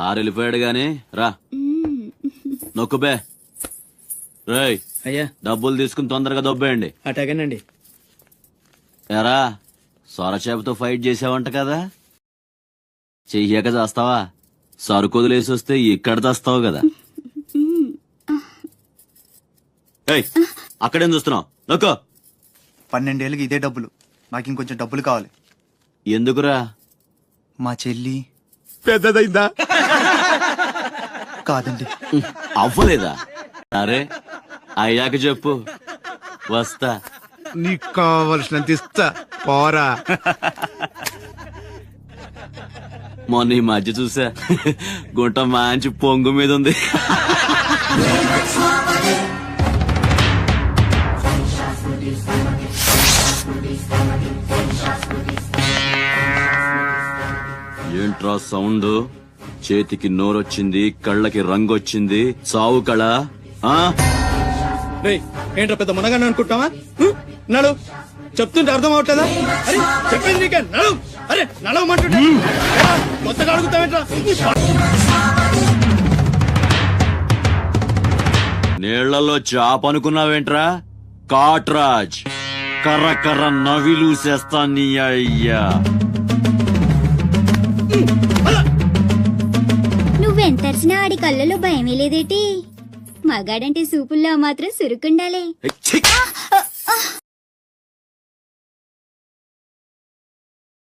Sir వెళ్ళిపోయాడు గాని రా నొక్కుబే. రేయ్ అయ్యా డబ్బులు తీసుకుని తొందరగా దొబ్బేయండి. అటాగేనండి. ఎరా సొరచేపతో ఫైట్ చేసావంట కదా, చెయ్యాక చేస్తావా? సరుకు వదిలేసి వస్తే ఇక్కడ తెస్తావు కదా. ఏయ్ అక్కడేం చూస్తున్నావు? నొక్కో. 12 ఏళ్ళకి ఇదే డబ్బులు. నాకు ఇంకొంచెం డబ్బులు కావాలి. ఎందుకురా? మా చెల్లి పెద్దదైందా? కాదండి. అవ్వలేదా? అరే అయ్యాక చెప్పు, వస్తా. నీకు కావలసినంత ఇస్తా, పోరా. మొన్న ఈ మధ్య చూసా, గుంట మంచి పొంగు మీద ఉంది. ఏంట్రా సౌండ్? చేతికి నోరొచ్చింది, కళ్ళకి రంగొచ్చింది, సావు కళ. ఏంట్రా పెద్ద మునగాన్ని అనుకుంటావా? నడు చెప్తుంటే అర్థం అవట్లేదా? అరే చెప్పింది నీకే, నడు. అరే నడవమంటుంటే కొత్తగా అడుగుతావేంట్రా? నీళ్లలో చాప అనుకున్నావేంట్రా? కాట్రాజ్ కర్ర కర్ర నవిలూసేస్తా నీ అయ్యా. నువ్వెంతర్చినా ఆడి కళ్ళలో భయమే లేదేటి? మగాడంటే సూపుల్లో మాత్రం సురుకుండాలే.